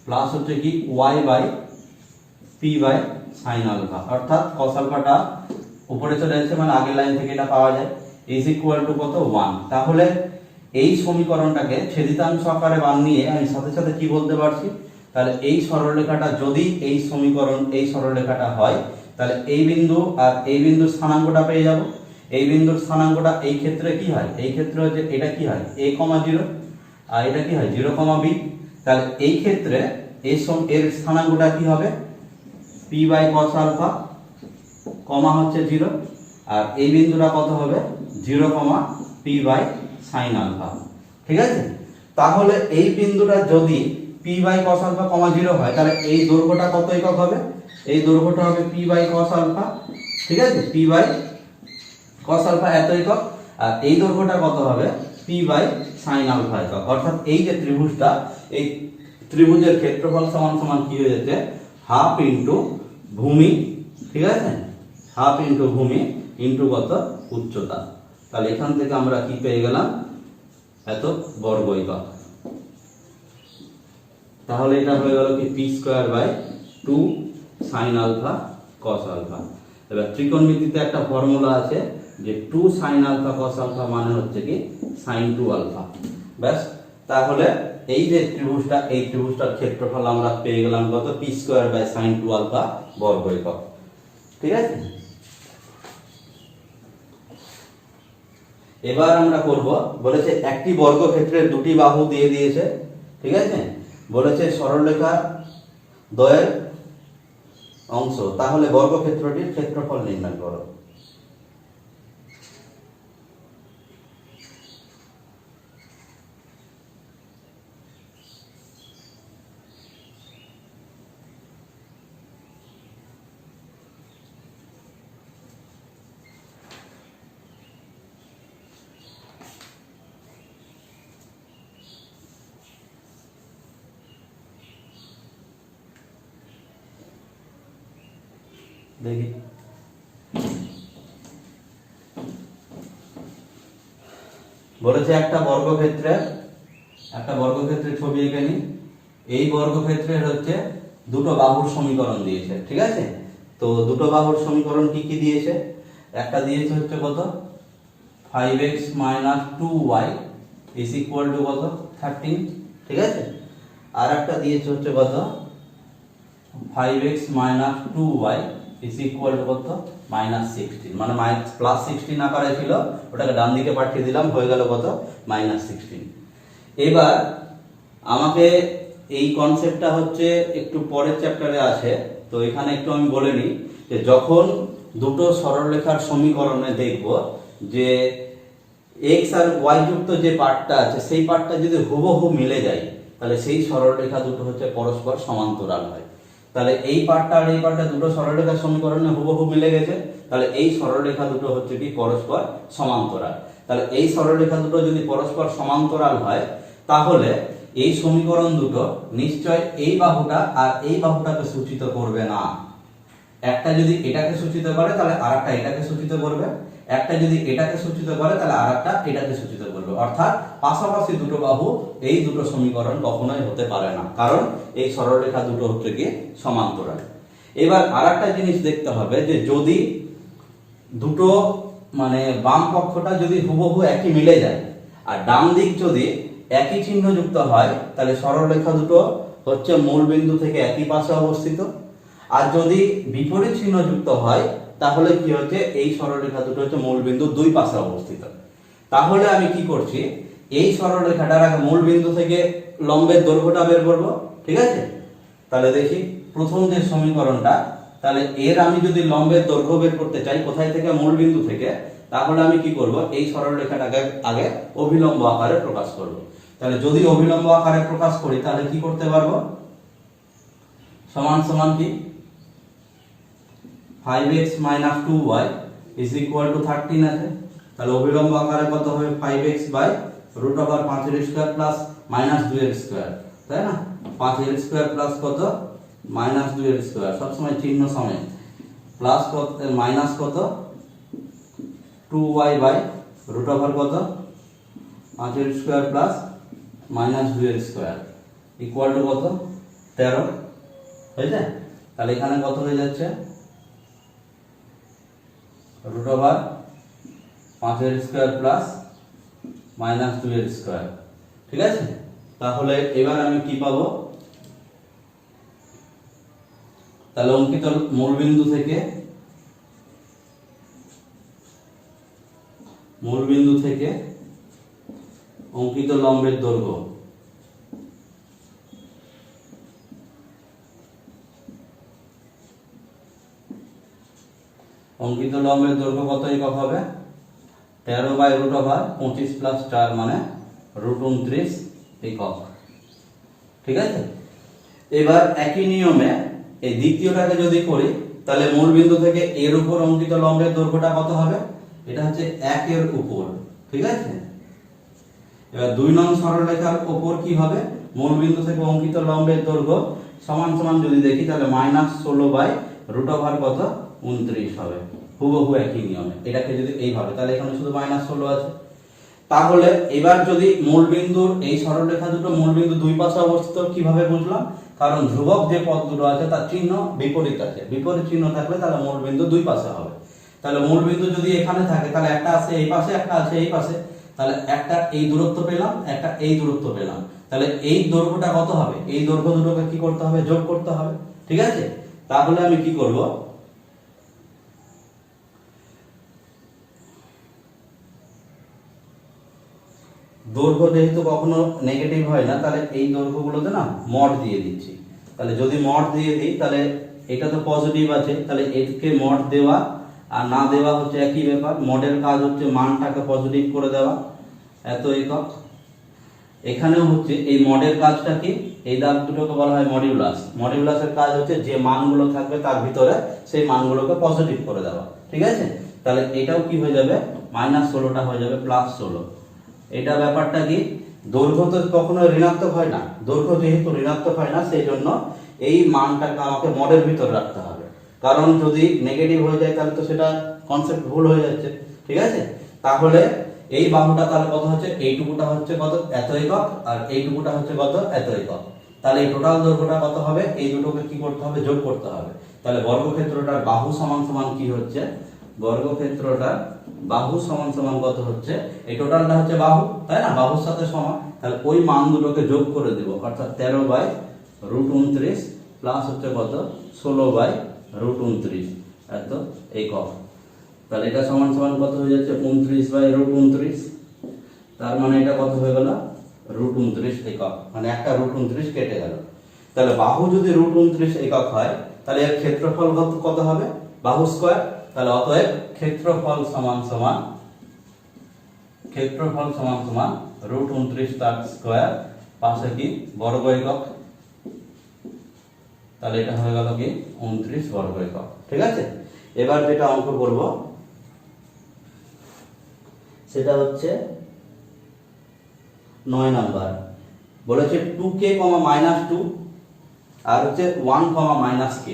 A: plus হচ্ছে কি y by p by sin alpha, অর্থাৎ cos আলফাটা উপরে চলে যাচ্ছে, মানে আগের লাইন থেকে এটা পাওয়া যায়, ইজ ইকুয়াল টু কত 1। তাহলে এই সমীকরণটাকে ছেদিতাংশ আকারে বানিয়ে আমি সাথে সাথে কি বলতে পারছি, তাহলে এই সরলরেখাটা যদি এই সরলরেখাটা হয়, তাহলে এই বিন্দু আর এই বিন্দুর স্থানাঙ্কটা পেয়ে যাব। এই বিন্দুর স্থানাঙ্কটা এই ক্ষেত্রে কি হয়, এই ক্ষেত্রে হচ্ছে এটা কি হয় a, 0 আর এটা কি হয় 0, b। তাহলে এই ক্ষেত্রে এর স্থানাঙ্কটা কি হবে p বাই cos আলফা, কমা হচ্ছে 0, আর এই বিন্দুটা কত হবে 0, p বাই sin আলফা। ঠিক আছে, তাহলে এই বিন্দুটা যদি p বাই cos আলফা, 0 হয়, তাহলে এই দৈর্ঘ্যটা কত একক হবে, এই দৈর্ঘ্যটা হবে p বাই cos আলফা। ঠিক আছে, p বাই cos আলফা এত একক, আর এই দৈর্ঘ্যটা কত হবে p বাই sin আলফা একক। অর্থাৎ এই যে ত্রিভুজটা, এই ত্রিভুজের ক্ষেত্রফল সমান সমান কি হয়ে যাচ্ছে হাফ ইনটু ভূমি। ঠিক আছে, হাফ ইনটু ভূমি ইনটু কত উচ্চতা। তাহলে এখান থেকে আমরা কি পেয়ে গেলাম এত বর্গ একক। তাহলে এটা হয়ে গেল কি p square by 2 sin alpha cos alpha. এবার ত্রিকোণমিতিতে একটা ফর্মুলা আছে যে 2 sin আলফা cos আলফা মানে হচ্ছে কি sin 2 আলফা। ব্যাস, তাহলে এই যে ত্রিভুজটা, এই ত্রিভুজটার ক্ষেত্রফল আমরা পেয়ে গেলাম কত p square by sin 2 alpha বর্গ একক। ঠিক আছে, এবার আমরা করব, বলেছে একটি বর্গক্ষেত্রের দুটি বাহু দিয়ে দিয়েছে। ঠিক আছে, বলেছে সরলরেখা দ্বয়ের অংশ, তাহলে বর্গক্ষেত্রটির ক্ষেত্রফল নির্ণয় করো। দেখি বলেছে একটা বর্গক্ষেত্রের ছবি এঁকে নি। এই বর্গক্ষেত্রের হচ্ছে দুটো বাহুর সমীকরণ দিয়েছে। ঠিক আছে, তো দুটো বাহুর সমীকরণ কি কি দিয়েছে, একটা দিয়েছে হচ্ছে কত 5x - 2y is equal to কত 13। ঠিক আছে, আর একটা দিয়েছে হচ্ছে কত 5x - 2y is equal to কত -16, মানে +16 আকারে ছিল, ওটাকে ডান দিকে পাঠিয়ে দিলাম, হয়ে গেল কত -16। এবার আমাকে এই কনসেপ্টটা হচ্ছে একটু পরের চ্যাপ্টারে আছে, তো এখানে একটু আমি বলে নিই যে যখন দুটো সরলরেখার সমীকরণে দেখব যে x আর y যুক্ত যে পার্টটা আছে সেই পার্টটা যদি হুবহু মিলে যায়, তাহলে সেই সরলরেখা দুটো হচ্ছে পরস্পর সমান্তরাল হয়। তাহলে এই পার্টটা আর এই পার্টটা দুটো সরলরেখার সমীকরণে হুবহু মিলে গেছে, তাহলে এই সরলরেখা দুটো হচ্ছে কি পরস্পর সমান্তরাল। তাহলে এই সরলরেখা দুটো যদি পরস্পর সমান্তরাল হয়, তাহলে এই সমীকরণ দুটো নিশ্চয় এই বাহুটা আর এই বাহুটাকে সূচিত করবে না। একটা যদি এটাকে সূচিত করে তাহলে আরেকটা এটাকে সূচিত করবে, একটা যদি এটাকে সূচিত করে তাহলে আরেকটা এটাকে সূচিত করবে। অর্থাৎ পাশাপাশি দুটো বাহু এই দুটো সমীকরণ কখনোই হতে পারে না, কারণ এই সরলরেখা দুটো হচ্ছে কি সমান্তরাল। এবার আরেকটা জিনিস দেখতে হবে যে যদি দুটো মানে বাম পক্ষটা যদি হুবহু একই মিলে যায় আর ডান দিক যদি একই চিহ্ন যুক্ত হয়, তাহলে সরলরেখা দুটো হচ্ছে মূল বিন্দু থেকে একই পাশে অবস্থিত। আর যদি বিপরীত চিহ্ন যুক্ত হয়, তাহলে কি হচ্ছে এই সরলরেখা দুটো হচ্ছে মূল বিন্দু দুই পাশে অবস্থিত। তাহলে আমি কি করছি, এই সরলরেখাটার আগে মূল বিন্দু থেকে লম্বের দৈর্ঘ্যটা বের করব। ঠিক আছে, তাহলে দেখি প্রথম যে সমীকরণটা, তাহলে এর আমি যদি লম্বের দৈর্ঘ্য বের করতে চাই কোথায় থেকে, মূল বিন্দু থেকে, তাহলে আমি কি করব, এই সরলরেখাটাকে আগে অভিলম্ব আকারে প্রকাশ করব। তাহলে যদি অভিলম্ব আকারে প্রকাশ করি তাহলে কি করতে পারবো, সমান সমান কি 5x - 2y is equal two 13 আছে। তাহলে অভিলম্ব আকারে কত হবে 5x বাই √5 প্লাস -2 তাই না, 5 প্লাস কত -2 সবসময় চিহ্ন সমেত, প্লাস কত মাইনাস কত 2y বাই √কত 5 প্লাস -2 ইকুয়াল টু কত 13 হয়েছে। তাহলে এখানে কত হয়ে যাচ্ছে √5 প্লাস -2 ঠিক আছে। তাহলে এবার আমি কি পাবো, তাহলে অঙ্কিত মূলবিন্দু থেকে মূল বিন্দু থেকে অঙ্কিত লম্বের দৈর্ঘ্য অঙ্কিত লম্বের দৈর্ঘ্য কত একক হবে? 13/√25 প্লাস 4 মানে √29 একক। ঠিক আছে, এবার একই নিয়মে এই দ্বিতীয়টাকে যদি করি তাহলে মূল বিন্দু থেকে এর উপর অঙ্কিত লম্বের দৈর্ঘ্যটা কত হবে? এটা হচ্ছে 1 এর উপর। ঠিক আছে, এবার 2 নং সরলরেখার উপর কি হবে? মূল বিন্দু থেকে অঙ্কিত লম্বের দৈর্ঘ্য সমান সমান যদি দেখি তাহলে -16/√over কত 29 হবে। হুবহু একই নিয়মে এটাকে যদি এইভাবে, তাহলে এখানে শুধু -16 আছে। তাহলে এবার যদি মূল বিন্দুর এই সরলরেখা দুটো মূল বিন্দু দুই পাশে অবস্থিত কিভাবে বুঝলাম? কারণ ধ্রুবক যে পদ দুটো আছে তার চিহ্ন বিপরীত আছে, বিপরীত চিহ্ন থাকলে তাহলে মূল বিন্দু দুই পাশে হবে। তাহলে মূল বিন্দু যদি এখানে থাকে তাহলে একটা আছে এই পাশে, একটা আছে এই পাশে, তাহলে একটা এই দূরত্ব পেলাম, একটা এই দূরত্ব পেলাম। তাহলে এই দৈর্ঘ্যটা কত হবে? এই দৈর্ঘ্য দুটোকে কি করতে হবে? যোগ করতে হবে। ঠিক আছে, তাহলে আমি কি করব? দৈর্ঘ্য যেহেতু কখনো নেগেটিভ হয় না, তাহলে এই দৈর্ঘ্যগুলোতে না মড দিয়ে দিচ্ছি। তাহলে যদি মড দিয়ে দিই তাহলে এটা তো পজিটিভ আছে, তাহলে একে মড দেওয়া আর না দেওয়া হচ্ছে একই ব্যাপার। মডের কাজ হচ্ছে মানটাকে পজিটিভ করে দেওয়া, এত একক। এখানেও হচ্ছে এই মডের কাজটা কি? এই দাগ দুটোকে বলা হয় মডিউলাস। মডিউলাসের কাজ হচ্ছে যে মানগুলো থাকবে তার ভিতরে সেই মানগুলোকে পজিটিভ করে দেওয়া। ঠিক আছে, তাহলে এটাও কি হয়ে যাবে? -16টা হয়ে যাবে +16। এটা ব্যাপারটা কি? দৈর্ঘ্য তো কখনো ঋণাত্মক হয় না, দৈর্ঘ্য যেহেতু ঋণাত্মক হয় না সেই জন্য এই মানটাকে আমাকে মডের ভিতরে রাখতে হবে। কারণ যদি নেগেটিভ হয়ে যায় তাহলে তো সেটা কনসেপ্ট ভুল হয়ে যাচ্ছে। ঠিক আছে, তাহলে এই বাহুটা তাহলে কত হচ্ছে? এইটুকুটা হচ্ছে কত? এত একক। আর এইটুকুটা হচ্ছে কত? এত একক। তাহলে এই টোটাল দৈর্ঘ্যটা কত হবে? এই দুটোকে কি করতে হবে? যোগ করতে হবে। তাহলে বর্গক্ষেত্রটার বাহু সমান সমান কি হচ্ছে? বর্গক্ষেত্রটার বাহু সমান সমান কত হচ্ছে? এই টোটালটা হচ্ছে বাহু, তাই না? বাহুর সাথে সমান, তাহলে ওই মান দুটোকে যোগ করে দেব, অর্থাৎ 13/√29 প্লাস হচ্ছে কত? 16/√29 এত একক। তাহলে এটা সমান সমান কত হয়ে যাচ্ছে? 29/√29। তার মানে এটা কত হয়ে গেল? √29 একক। মানে একটা √29 কেটে গেল। তাহলে বাহু যদি √29 একক হয় তাহলে এর ক্ষেত্রফল কত হবে? বাহু স্কয়ার। তাহলে অতএব ক্ষেত্রফল সমান সমান √29 তার স্কয়ার, পাশে কি? বর্গ একক। তাহলে এটা হয়ে গেল কি? 29 বর্গ একক। ঠিক আছে, এবার যেটা অঙ্ক করব সেটা হচ্ছে 9 নাম্বার। বলেছে 2k, -2 আর হচ্ছে 1, -k।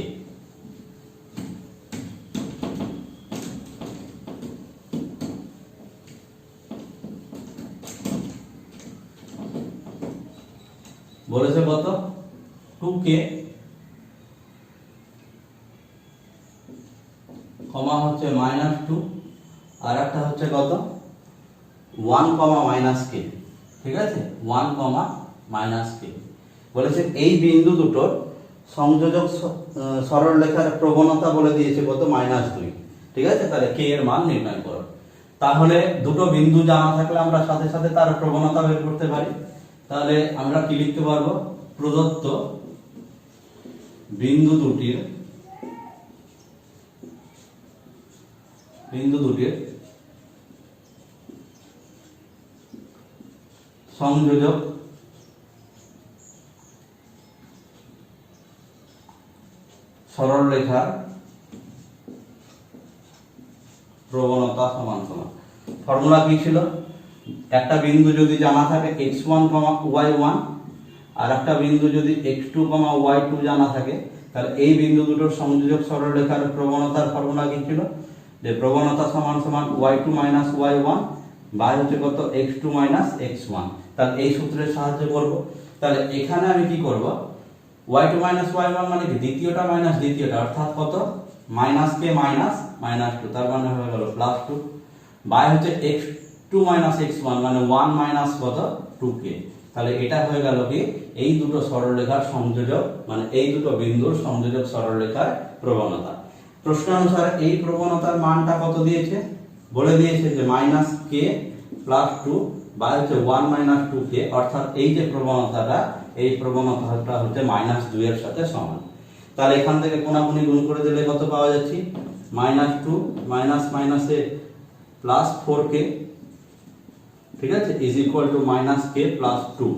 A: বলেছে কত? 2k, হচ্ছে -2 আর একটা হচ্ছে কত? 1, -k। ঠিক আছে, 1, -k। বলেছে এই বিন্দু দুটোর সংযোজক সরলরেখার প্রবণতা বলে দিয়েছে কত? -2। ঠিক আছে, তাহলে k এর মান নির্ণয় করো। তাহলে দুটো বিন্দু জানা থাকলে আমরা সাথে সাথে তার প্রবণতা বের করতে পারি। তাহলে আমরা কি লিখতে পারবো? প্রদত্ত বিন্দু দুটির সংযোজক সরলরেখার প্রবণতা সমান সমান। ফর্মুলা কি ছিল? একটা বিন্দু যদি জানা থাকে x1, y1 আর একটা বিন্দু যদি x2, y2 জানা থাকে, তাহলে এই বিন্দু দুটোর সংযোজক সরলরেখার প্রবণতার ফর্মুলা কি ছিল? যে প্রবণতা সমান সমান y2 - y1 বাই হচ্ছে কত? x2 - x1। তাহলে এই সূত্রের সাহায্যে করব। তাহলে এখানে আমি কি করব? y2 - y1 মানে কি? দ্বিতীয়টা মাইনাস দ্বিতীয়টা, অর্থাৎ কত? -k -2, তার মানে হয়ে গেল +2 বাই হচ্ছে x2 - x1 মানে 1 - কত? 2k। তাহলে এটা হয়ে গেল কি? এই দুটো সরলরেখার সংযোজক, মানে এই দুটো বিন্দুর সংযোজক সরলরেখার প্রবণতা। প্রশ্ন অনুসারে এই প্রবণতার মানটা কত দিয়েছে? বলে দিয়েছে যে মাইনাস কে প্লাস টু বা হচ্ছে 1 মাইনাস 2k, অর্থাৎ এই যে প্রবণতাটা, এই প্রবণতাটা হচ্ছে মাইনাস 2 এর সাথে সমান। তাহলে এখান থেকে কোনাকুনি গুণ করে দিলে কত পাওয়া যাচ্ছে, মাইনাস 2 মাইনাস মাইনাসে প্লাস 4k, ঠিক আছে, is equal two minus k plus 2,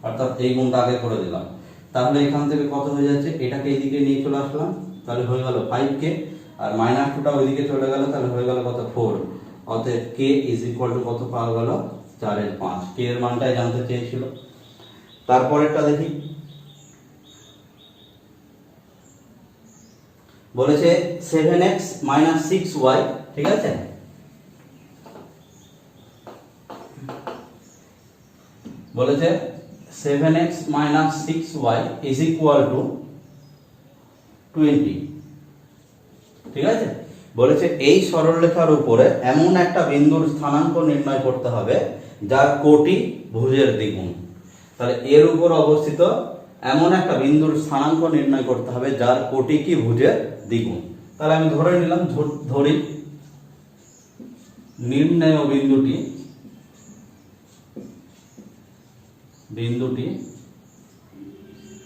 A: অর্থাৎ এই গুণটা আগে করে দিলাম। তাহলে এখান থেকে কত হয়ে যাচ্ছে, এটাকে এইদিকে নিয়ে চলে আসলাম, তাহলে হয়ে গেল 5k, আর মাইনাস 2টা ওইদিকে চলে গেল, তাহলে হয়ে গেল কত 4। অতএব k ইজ ইকুয়াল টু কত পাওয়া গেল, 4/5। k এর মানটাই জানতে চেয়েছিল। তারপরেরটা দেখি, বলেছে 7x মাইনাস 6y, ঠিক আছে, বলেছে 7x minus 6y is equal two 20, ঠিক আছে। বলেছে এই সরলরেখার উপরে এমন একটা বিন্দুর স্থানাঙ্ক নির্ণয় করতে হবে যার কোটি ভুজের দ্বিগুণ। তাহলে এর উপর অবস্থিত এমন একটা বিন্দুর স্থানাঙ্ক নির্ণয় করতে হবে যার কোটি কি ভুজের দ্বিগুণ। তাহলে আমি ধরে নিলাম, ধরি নির্ণয় বিন্দুটি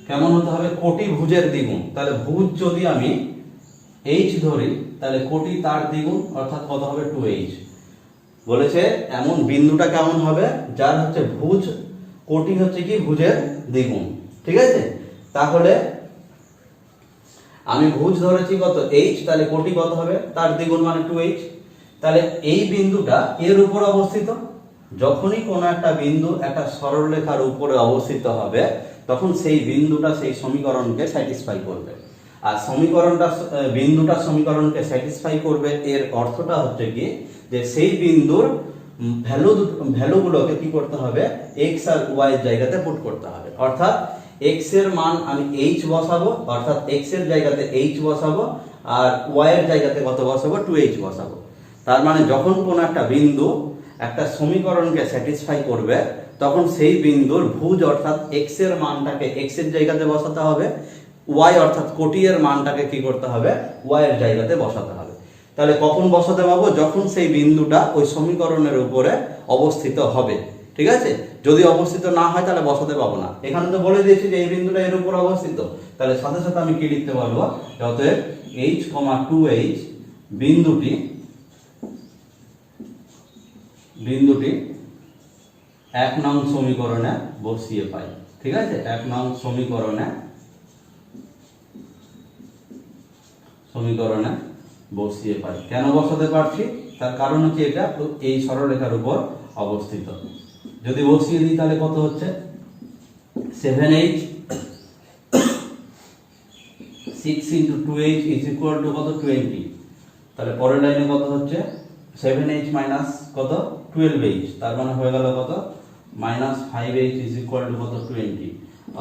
A: কেমন হতে হবে, কোটি ভুজের দ্বিগুণ। তাহলে ভুজ যদি আমি h ধরি, তাহলে কোটি তার দ্বিগুণ, অর্থাৎ কত হবে 2h। বলেছে এমন বিন্দুটা কেমন হবে, যার হচ্ছে ভুজ কোটি হচ্ছে কি ভুজের দ্বিগুণ, ঠিক আছে। তাহলে আমি ভুজ ধরেছি কত h, তাহলে কোটি কত হবে, তার দ্বিগুণ মানে 2h। তাহলে এই বিন্দুটা এর উপর অবস্থিত। যখনই কোনো একটা বিন্দু একটা সরলরেখার উপরে অবস্থিত হবে, তখন সেই বিন্দুটা সেই সমীকরণকে স্যাটিসফাই করবে। আর বিন্দুটা সমীকরণকে স্যাটিসফাই করবে, এর অর্থটা হচ্ছে কি যে সেই বিন্দুর ভ্যালুগুলোকে কি করতে হবে, x আর y এর জায়গাতে পুট করতে হবে। অর্থাৎ x এর মান আমি h বসাবো, অর্থাৎ x এর জায়গাতে h বসাবো, আর y এর জায়গাতে কত বসাবো, 2h বসাবো। তার মানে যখন কোনো একটা বিন্দু একটা সমীকরণকে স্যাটিসফাই করবে, তখন সেই বিন্দুর ভুজ অর্থাৎ x এর মানটাকে x এর জায়গাতে বসাতে হবে, y অর্থাৎ কোটি এর মানটাকে কি করতে হবে, y এর জায়গাতে বসাতে হবে। তাহলে কখন বসাতে পাবো, যখন সেই বিন্দুটা ওই সমীকরণের উপরে অবস্থিত হবে, ঠিক আছে। যদি অবস্থিত না হয় তাহলে বসাতে পাবো না। এখানে তো বলে দিয়েছি যে এই বিন্দুটা এর উপর অবস্থিত, তাহলে সাথে সাথে আমি কি লিখতে পারবো, অতএব h, 2h বিন্দুটি 1 নং সমীকরণে বসিয়ে পাই, ঠিক আছে। 1 নং সমীকরণে বসিয়ে পাই। কেন বসাতে পারছি, তার কারণ হচ্ছে এটা এই সরলরেখার উপর অবস্থিত। যদি বসিয়ে দিই তাহলে কত হচ্ছে, 7h 6 × 2h is equal to কত, 20। তাহলে পরের লাইনে কত হচ্ছে, 7h মাইনাস কত, 12h, তার মানে হয়ে গেল কত, minus 5h is equal to কত, 20।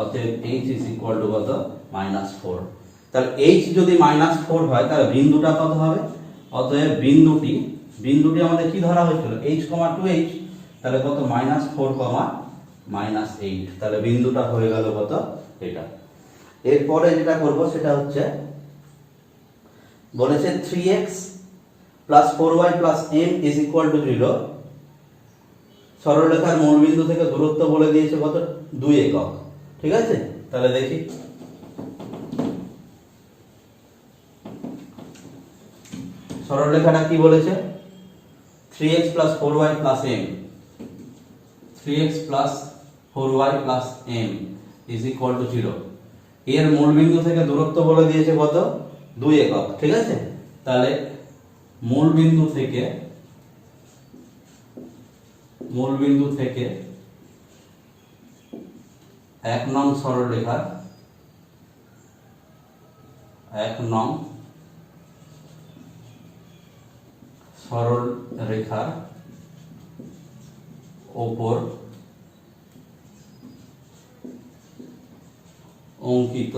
A: অতএব h ইজ ইকুয়াল টু কত, -4। তাহলে h যদি -4 হয়, তাহলে বিন্দুটা কত হবে, অতএব বিন্দুটি আমাদের কি ধরা হয়েছিল, h, 2h, তাহলে কত, -4, -8। তাহলে বিন্দুটা হয়ে গেল কত, এটা। এরপরে যেটা করব সেটা হচ্ছে, বলেছে 3x plus 4y plus m is equal to 0। সরলরেখার মূলবিন্দু থেকে দূরত্ব বলে দিয়েছে কত, 2 একক, ঠিক আছে। তাহলে দেখি, সরলরেখাটা কি বলেছে, 3x plus 4y plus m, 3x plus 4y plus m is equal to 0। এর মূলবিন্দু থেকে দূরত্ব বলে দিয়েছে কত, 2 একক, ঠিক আছে। তাহলে মূলবিন্দু থেকে 1 নং সরলরেখার 1 নং সরলরেখার ওপর অঙ্কিত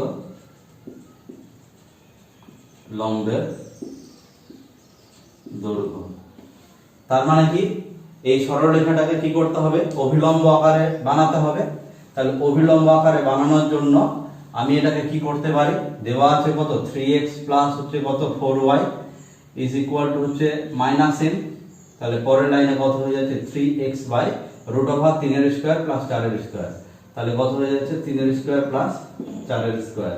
A: লম্বের দৈর্ঘ্য। তার মানে কি, এই সরলরেখাটাকে কি করতে হবে, অভিলম্ব আকারে বানাতে হবে। তাহলে অভিলম্ব আকারে বানানোর জন্য আমি এটাকে কি করতে পারি, দেওয়া আছে কত, 3x প্লাস হচ্ছে কত, 4y ইজ ইকুয়াল টু হচ্ছে -m, তাহলে পরের লাইনে কত হয়ে যাচ্ছে 3x বাই রুট ওভার 3 এর স্কয়ার প্লাস 4 এর স্কয়ার, তাহলে কত হয়ে যাচ্ছে 3 এর স্কয়ার প্লাস 4 এর স্কয়ার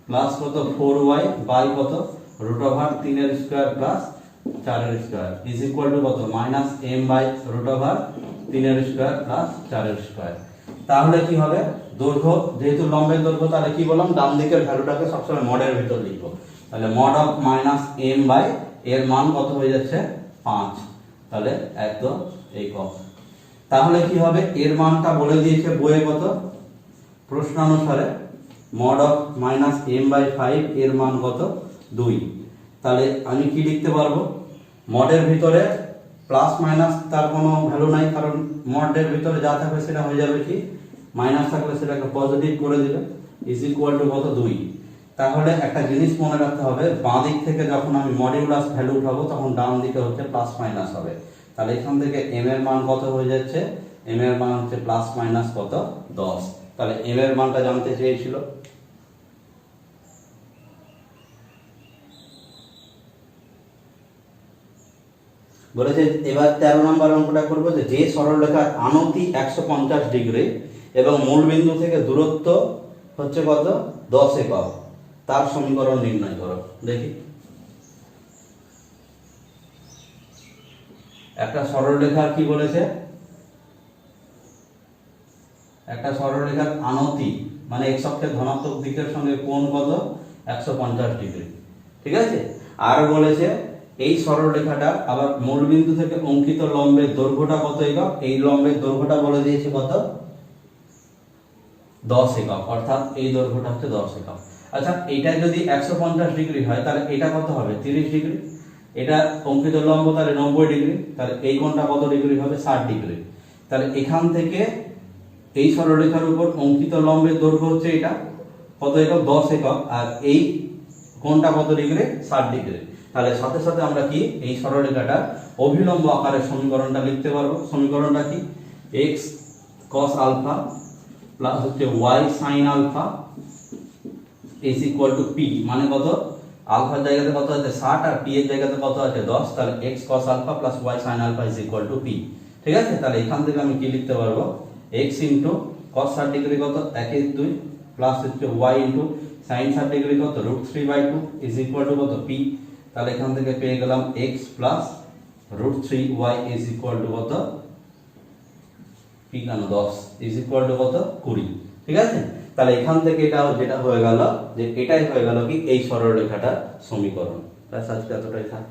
A: প্লাস কত 4y বাই কত রুট ওভার 3 এর স্কয়ার প্লাস 4 এর স্কয়ার ইজ ইকুয়াল টু কত minus m by root over 3 এর স্কয়ার প্লাস 4 এর স্কয়ার। তাহলে কি হবে দৈর্ঘ্য যেহেতু লম্বের দৈর্ঘ্য তাহলে কি বললাম ডান দিকের ভ্যালুটাকে সবসময় মডের ভিতর লিখবো, তাহলে mod of minus m by এর মান কত হয়ে যাচ্ছে 5, তাহলে একদম এই কত। তাহলে কি হবে এর মানটা বলে দিয়েছে বইয়ে কত প্রশ্নানুসারে mod of minus m by 5 এর মান কত 2, তাহলে আমি কি লিখতে পারবো মডের ভিতরে প্লাস মাইনাস তার কোনো ভ্যালু নাই, কারণ মডের ভিতরে যা থাকবে সেটা হয়ে যাবে কি মাইনাস থাকলে সেটাকে পজিটিভ করে দিবে ইজ ইকুয়াল টু কত 2। তাহলে একটা জিনিস মনে রাখতে হবে বাঁ দিক থেকে যখন আমি মডিউলাস ভ্যালু উঠাবো তখন ডান দিকে হচ্ছে প্লাস মাইনাস হবে, তাহলে এখান থেকে m এর মান কত হয়ে যাচ্ছে m এর মান হচ্ছে প্লাস মাইনাস কত 10, তাহলে m এর মানটা জানতে চেয়েছিল। বলেছে এবার 13 নম্বর অঙ্কটা করবো যে সরলরেখার আনতি 150 ডিগ্রি এবং মূল বিন্দু থেকে দূরত্ব হচ্ছে কত 10 একক, তার সমীকরণ নির্ণয় করো। দেখি একটা সরলরেখার কি বলেছে একটা সরলরেখার আনতি মানে x অক্ষের ধনাত্মক দিকের সঙ্গে কোণ কত 150 ডিগ্রি, ঠিক আছে। আর বলেছে এই সরলরেখাটা আবার মূলবিন্দু থেকে অঙ্কিত লম্বের দৈর্ঘ্যটা কত একক, এই লম্বের দৈর্ঘ্যটা বলে দিয়েছে কত 10 একক, অর্থাৎ এই দৈর্ঘ্যটা হচ্ছে 10 একক। আচ্ছা এটা যদি 150 ডিগ্রি হয় তাহলে এটা কত হবে 30 ডিগ্রি, এটা অঙ্কিত লম্ব তাহলে 90 ডিগ্রি, তাহলে এই কোণটা কত ডিগ্রি হবে 60 ডিগ্রি। তাহলে এখান থেকে এই সরলরেখার উপর অঙ্কিত লম্বের দৈর্ঘ্য হচ্ছে এটা কত একক 10 একক, আর এই কোণটা কত ডিগ্রি 60 ডিগ্রি। তাহলে সাথে সাথে আমরা কি এই সরলরেখাটার অভিলম্ব আকারে সমীকরণটা লিখতে পারবো। সমীকরণটা কি x cos আলফা প্লাস হচ্ছে y sin alpha is equal to p, মানে কত আলফার জায়গাতে কত আছে 60 আর p এর জায়গাতে কত আছে 10, তাহলে x cos alpha plus y sin alpha is equal to p, ঠিক আছে। তাহলে এখান থেকে আমি কি লিখতে পারবো x into cos 60 ডিগ্রি কত 1 2 প্লাস হচ্ছে y into sin 60 ডিগ্রি কত √3/2 is equal to কত p, তাহলে এখান থেকে পেয়ে গেলাম x plus √3y is equal to কত p কেন 10 is equal to কত 20, ঠিক আছে। তাহলে এখান থেকে এটা যেটা হয়ে গেল যে এটাই হয়ে গেল কি এই সরলরেখাটার সমীকরণ। ব্যাস আজকে এতটাই থাক।